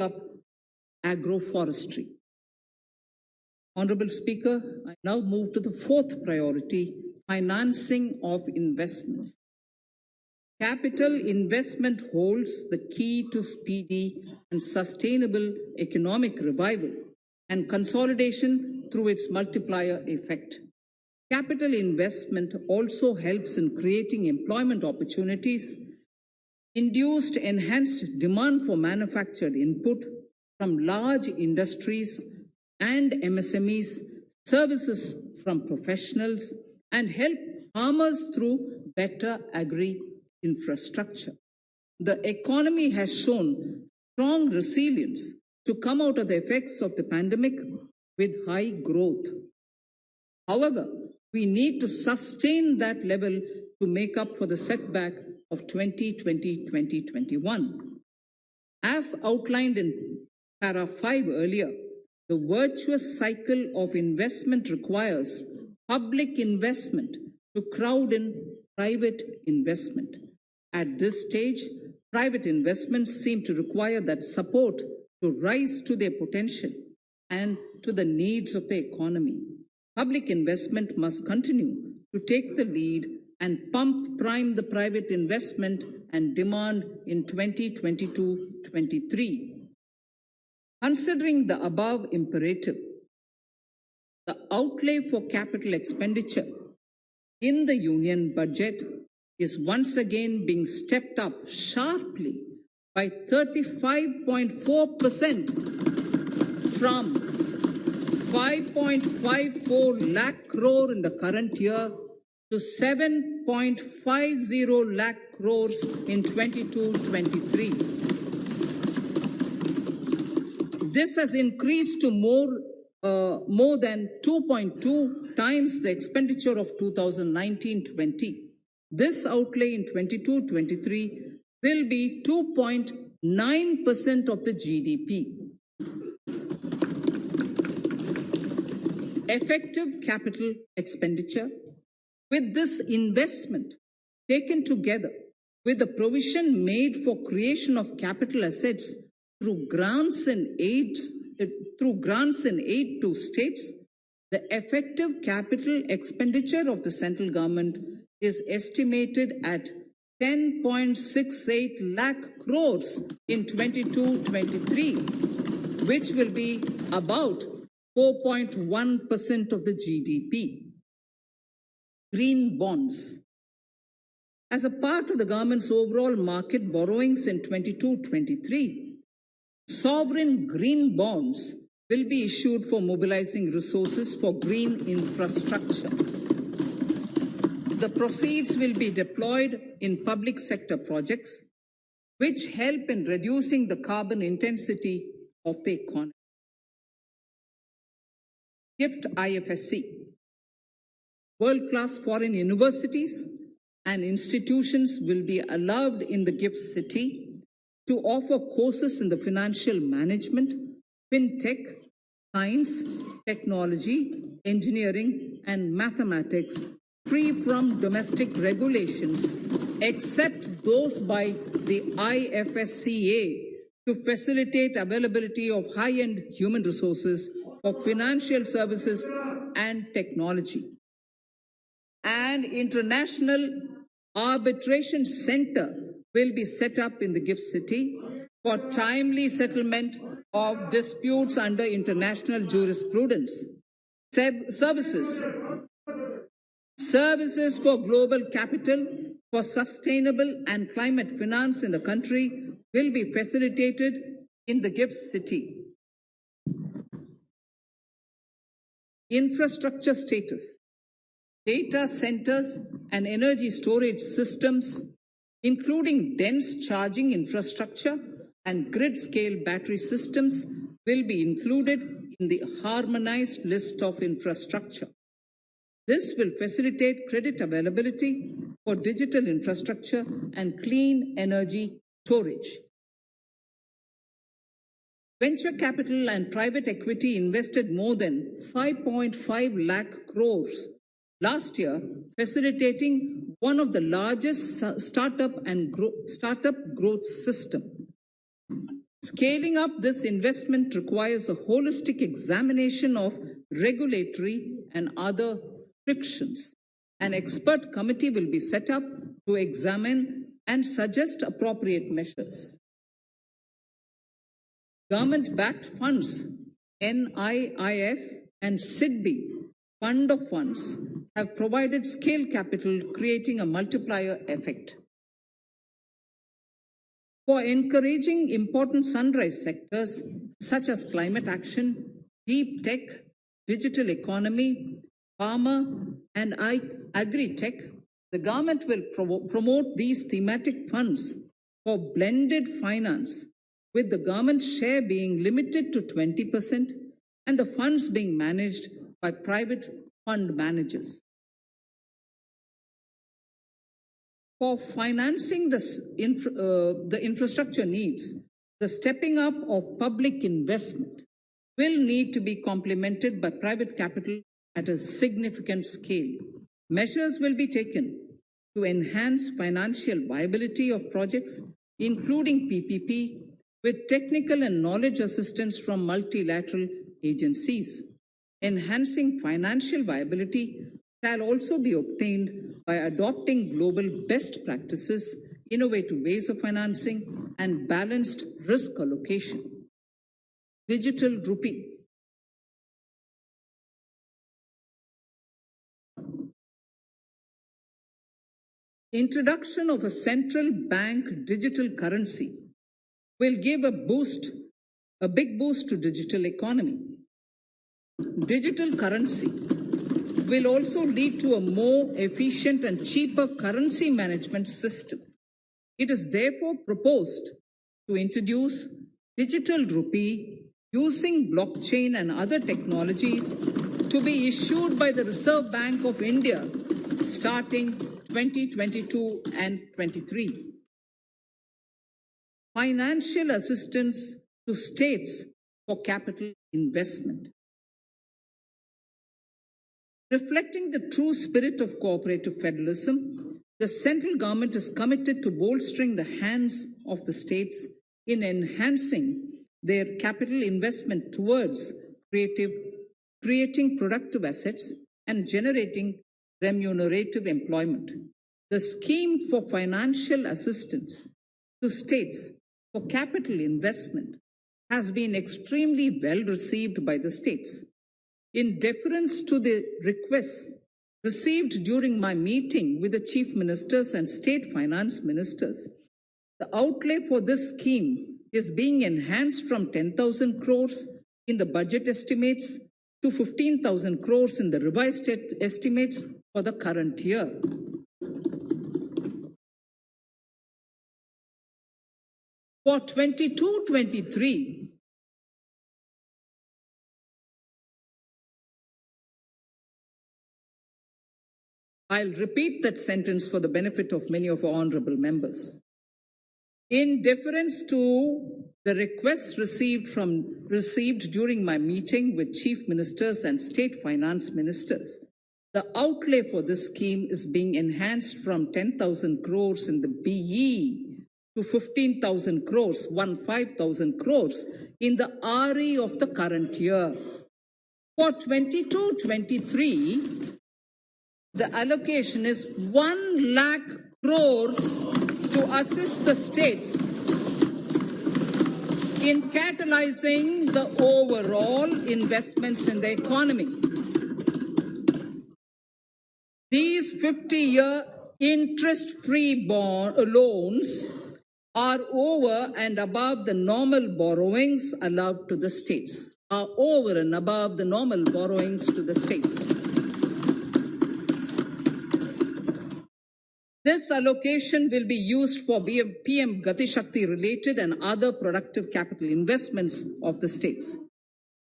up agroforestry. Honorable Speaker, I now move to the fourth priority, financing of investments. Capital investment holds the key to speedy and sustainable economic revival and consolidation through its multiplier effect. Capital investment also helps in creating employment opportunities, induced enhanced demand for manufactured input from large industries and MSMEs, services from professionals, and help farmers through better agri-infrastructure. The economy has shown strong resilience to come out of the effects of the pandemic with high growth. However, we need to sustain that level to make up for the setback of 2020-2021. As outlined in para 5 earlier, the virtuous cycle of investment requires public investment to crowd in private investment. At this stage, private investments seem to require that support to rise to their potential and to the needs of the economy. Public investment must continue to take the lead and prime the private investment and demand in 2022-23. Considering the above imperative, the outlay for capital expenditure in the union budget is once again being stepped up sharply by 35.4% from 5.54 lakh crore in the current year to 7.50 lakh crores in 22-23. This has increased to more than 2.2 times the expenditure of 2019-20. This outlay in 22-23 will be 2.9% of the GDP. Effective capital expenditure. With this investment taken together with the provision made for creation of capital assets through grants and aid to states, the effective capital expenditure of the central government is estimated at 10.68 lakh crores in 22-23, which will be about 4.1% of the GDP. Green bonds. As a part of the government's overall market borrowings in 22-23, sovereign green bonds will be issued for mobilizing resources for green infrastructure. The proceeds will be deployed in public sector projects, which help in reducing the carbon intensity of the economy. Gift IFSC. World-class foreign universities and institutions will be allowed in the gift city to offer courses in the financial management, fintech, science, technology, engineering, and mathematics, free from domestic regulations, except those by the IFSCA, to facilitate availability of high-end human resources for financial services and technology. An international arbitration center will be set up in the gift city for timely settlement of disputes under international jurisprudence. Services for global capital for sustainable and climate finance in the country will be facilitated in the gift city. Infrastructure status. Data centers and energy storage systems, including dense charging infrastructure and grid-scale battery systems, will be included in the harmonized list of infrastructure. This will facilitate credit availability for digital infrastructure and clean energy storage. Venture capital and private equity invested more than 5.5 lakh crores last year, facilitating one of the largest startup growth system. Scaling up this investment requires a holistic examination of regulatory and other frictions. An expert committee will be set up to examine and suggest appropriate measures. Government-backed funds, NIIF and SIDBI, Fund of Funds, have provided scale capital, creating a multiplier effect. For encouraging important sunrise sectors such as climate action, deep tech, digital economy, pharma, and agri-tech, the government will promote these thematic funds for blended finance, with the government share being limited to 20% and the funds being managed by private fund managers. For financing the infrastructure needs, the stepping up of public investment will need to be complemented by private capital at a significant scale. Measures will be taken to enhance financial viability of projects, including PPP, with technical and knowledge assistance from multilateral agencies. Enhancing financial viability shall also be obtained by adopting global best practices, innovative ways of financing, and balanced risk allocation. Digital rupee. Introduction of a central bank digital currency will give a big boost to digital economy. Digital currency will also lead to a more efficient and cheaper currency management system. It is therefore proposed to introduce digital rupee using blockchain and other technologies to be issued by the Reserve Bank of India starting 2022 and 23. Financial assistance to states for capital investment. Reflecting the true spirit of cooperative federalism, the central government is committed to bolstering the hands of the states in enhancing their capital investment towards creating productive assets and generating remunerative employment. The scheme for financial assistance to states for capital investment has been extremely well received by the states. In deference to the requests received during my meeting with the chief ministers and state finance ministers, the outlay for this scheme is being enhanced from 10,000 crores in the budget estimates to 15,000 crores in the revised estimates for the current year. For 22-23, I'll repeat that sentence for the benefit of many of our honorable members. In deference to the requests received during my meeting with chief ministers and state finance ministers, the outlay for this scheme is being enhanced from 10,000 crores in the BE to 15,000 crores, 15,000 crores in the RE of the current year. For 22-23, the allocation is 1 lakh crores to assist the states in catalyzing the overall investments in the economy. These 50-year interest-free loans are over and above the normal borrowings allowed to the states, are over and above the normal borrowings to the states. This allocation will be used for PM Gati Shakti related and other productive capital investments of the states.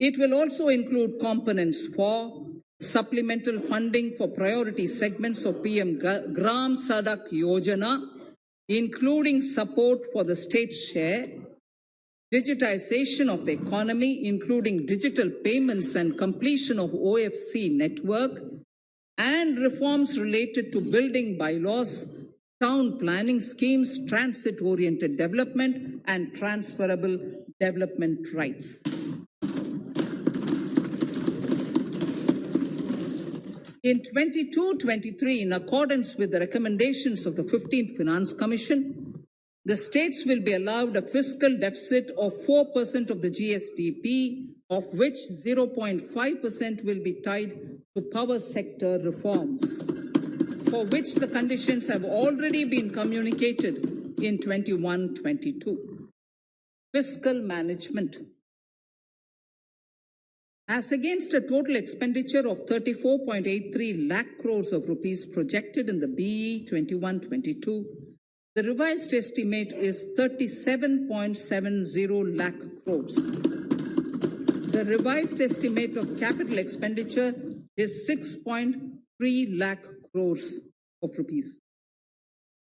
It will also include components for supplemental funding for priority segments of PM Gram Sadak Yojana, including support for the state share, digitization of the economy, including digital payments and completion of OFC network, and reforms related to building bylaws town planning schemes, transit-oriented development, and transferable development rights. In 22-23, in accordance with the recommendations of the 15th Finance Commission, the states will be allowed a fiscal deficit of 4% of the GSDP, of which 0.5% will be tied to power sector reforms, for which the conditions have already been communicated in 21-22. Fiscal management. As against a total expenditure of 34.83 lakh crores of rupees projected in the BE 21-22, the revised estimate is 37.70 lakh crores. The revised estimate of capital expenditure is 6.3 lakh crores of rupees.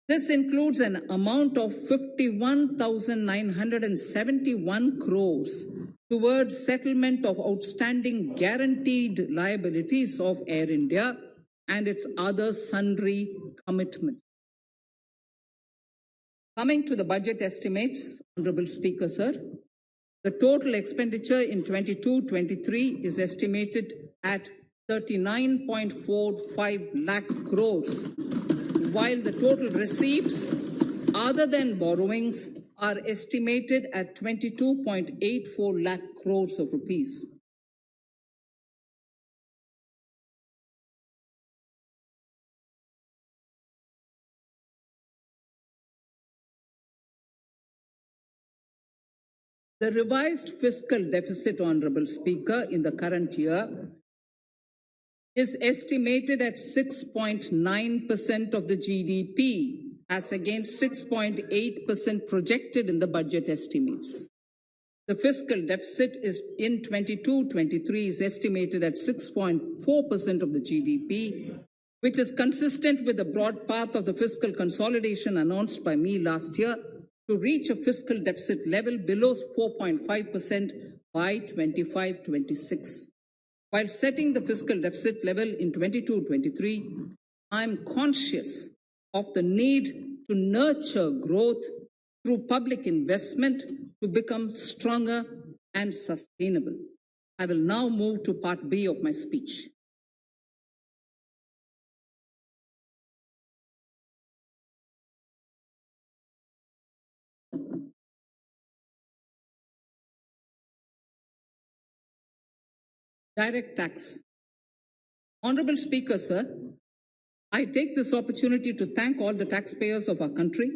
This includes an amount of 51,971 crores towards settlement of outstanding guaranteed liabilities of Air India and its other sundry commitments. Coming to the budget estimates, Honorable Speaker, sir, the total expenditure in 22-23 is estimated at 39.45 lakh crores, while the total receipts other than borrowings are estimated at 22.84 lakh crores of rupees. The revised fiscal deficit, Honorable Speaker, in the current year is estimated at 6.9% of the GDP, as against 6.8% projected in the budget estimates. The fiscal deficit is in 22-23 is estimated at 6.4% of the GDP, which is consistent with the broad path of the fiscal consolidation announced by me last year to reach a fiscal deficit level below 4.5% by 25-26. While setting the fiscal deficit level in 22-23, I am conscious of the need to nurture growth through public investment to become stronger and sustainable. I will now move to Part B of my speech. Direct tax. Honorable Speaker, sir, I take this opportunity to thank all the taxpayers of our country